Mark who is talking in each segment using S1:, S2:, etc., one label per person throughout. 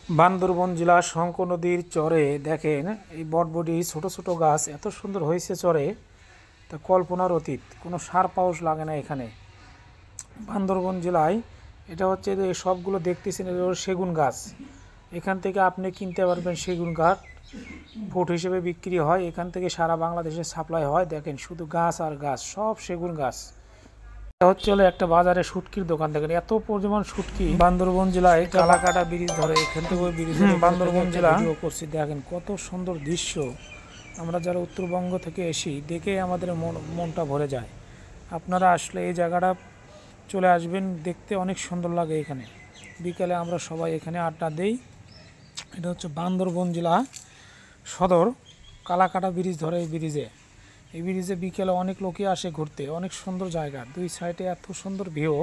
S1: বান্দরবান জেলার শঙ্খ নদীর চরে দেখেন এই বটবটি ছোট ছোট গাছ এত সুন্দর হয়েছে চরে, তা কল্পনার অতীত। কোনো সার পাউস লাগে না এখানে। বান্দরবান জেলায় এটা হচ্ছে যে সবগুলো দেখতেছেন এগুলো হলো সেগুন গাছ। এখান থেকে আপনি কিনতে পারবেন সেগুন কাঠ, ফুট হিসেবে বিক্রি হয়। এখান থেকে সারা বাংলাদেশে সাপ্লাই হয়। দেখেন শুধু গাছ আর গাছ, সব সেগুন গাছ। এটা হচ্ছে হলো একটা বাজারে শুটকির দোকান। দেখেন এত পরিমাণ শুটকি। বান্দরবান জেলায় কালাকাটা ব্রিজ ধরে, এখান থেকে ওই ব্রিজ বান্দরবান জেলা করছি। দেখেন কত সুন্দর দৃশ্য। আমরা যারা উত্তরবঙ্গ থেকে এসি দেখে আমাদের মনটা ভরে যায়। আপনারা আসলে এই জায়গাটা চলে আসবেন, দেখতে অনেক সুন্দর লাগে। এখানে বিকেলে আমরা সবাই এখানে আড্ডা দেই। এটা হচ্ছে বান্দরবান জেলা সদর কালাকাটা ব্রিজ ধরে। এই ব্রিজে বিকেলে অনেক লোকই আসে ঘুরতে। অনেক সুন্দর জায়গা, দুই সাইডে এত সুন্দর ভিউ,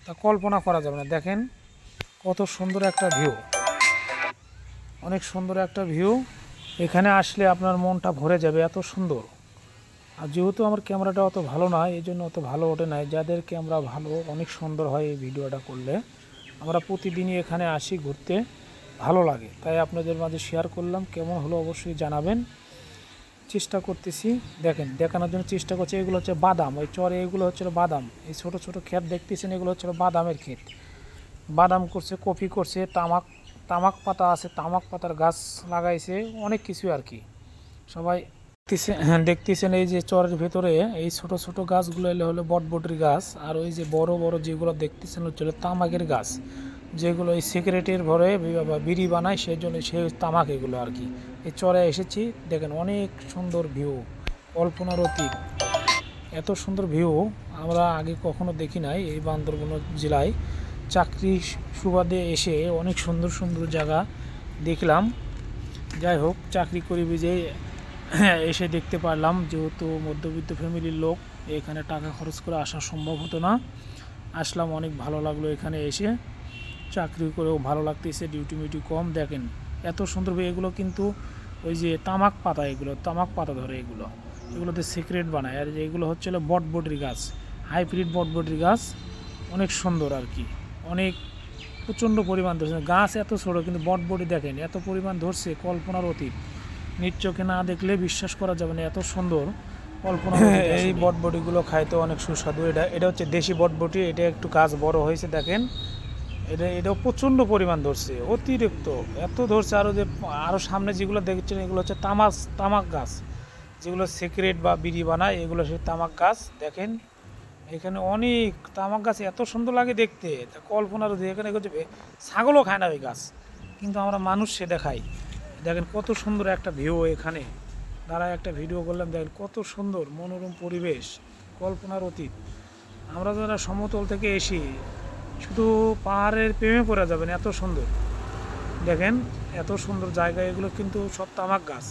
S1: তা কল্পনা করা যাবে না। দেখেন কত সুন্দর একটা ভিউ, অনেক সুন্দর একটা ভিউ। এখানে আসলে আপনার মনটা ভরে যাবে, এত সুন্দর। আর যেহেতু আমার ক্যামেরাটা অত ভালো নয়, এই জন্য অত ভালো ওঠে নাই। যাদের ক্যামেরা ভালো, অনেক সুন্দর হয় এই ভিডিওটা করলে। আমরা প্রতিদিনই এখানে আসি ঘুরতে, ভালো লাগে, তাই আপনাদের মাঝে শেয়ার করলাম। কেমন হলো অবশ্যই জানাবেন। চেষ্টা করতেছি, দেখেন দেখানোর জন্য চেষ্টা করছি। এগুলো হচ্ছে বাদাম, ওই চরে এগুলো হচ্ছিল বাদাম। এই ছোট ছোট ক্ষেত দেখতেছেন, এগুলো হচ্ছিল বাদামের ক্ষেত। বাদাম করছে, কফি করছে, তামাক পাতা আছে, তামাক পাতার গাছ লাগাইছে, অনেক কিছু আর কি। সবাই দেখতেছেন এই যে চরের ভেতরে এই ছোট ছোট গাছগুলো হলো বটবটির গাছ। আর ওই যে বড় বড় যেগুলো দেখতেছেন হচ্ছিল তামাকের গাছ, যেগুলো এই সিগারেটের ভরে বিড়ি বানায়, সেই জন্য সেই তামাক এগুলো আর কি। এই চরে এসেছি, দেখেন অনেক সুন্দর ভিউ, কল্পনার অতীত। এত সুন্দর ভিউ আমরা আগে কখনো দেখি নাই। এই বান্দরবান জেলায় চাকরি সুবাদে এসে অনেক সুন্দর সুন্দর জায়গা দেখলাম। যাই হোক, চাকরি করি বুঝে এসে দেখতে পারলাম। যেহেতু মধ্যবিত্ত ফ্যামিলির লোক, এখানে টাকা খরচ করে আসা সম্ভব হতো না। আসলাম, অনেক ভালো লাগলো এখানে এসে। চাকরি করেও ভালো লাগতেছে, ডিউটি মিউটি কম। দেখেন এত সুন্দর। এগুলো কিন্তু ওই যে তামাক পাতা, এগুলো তামাক পাতা ধরে, এগুলোতে সিগারেট বানায়। আর এগুলো হচ্ছে বটবটির গাছ, হাইব্রিড বটবটির গাছ, অনেক সুন্দর আর কি। অনেক প্রচণ্ড পরিমাণ ধরছে গাছ, এত ছোটো কিন্তু বটবটি দেখেন এত পরিমাণ ধরছে, কল্পনার অতীত। নিজ চোখে না দেখলে বিশ্বাস করা যাবে না, এত সুন্দর কল্পনা। এই বটবটিগুলো খাইতে অনেক সুস্বাদু। এটা হচ্ছে দেশি বটবটি। এটা একটু গাছ বড় হয়েছে, দেখেন এটাও প্রচণ্ড পরিমাণ ধরছে, অতিরিক্ত এত ধরছে। আরও সামনে যেগুলো দেখছেন এগুলো হচ্ছে তামাক গাছ, যেগুলো সিগারেট বা বিড়ি বানায়, এগুলো সেই তামাক গাছ। দেখেন এখানে অনেক তামাক গাছ, এত সুন্দর লাগে দেখতে, তা কল্পনার অতীত। এখানে হচ্ছে ছাগলও খায় না ওই গাছ, কিন্তু আমরা মানুষ সেটা খাই। দেখেন কত সুন্দর একটা ভিউ। এখানে দাঁড়ায় একটা ভিডিও করলাম, দেখেন কত সুন্দর মনোরম পরিবেশ, কল্পনার অতীত। আমরা যারা সমতল থেকে এসি শুধু পাহাড়ের প্রেমে পড়ে যাবেন, এত সুন্দর। দেখেন এত সুন্দর জায়গা, এগুলো কিন্তু সব তামাক গাছ।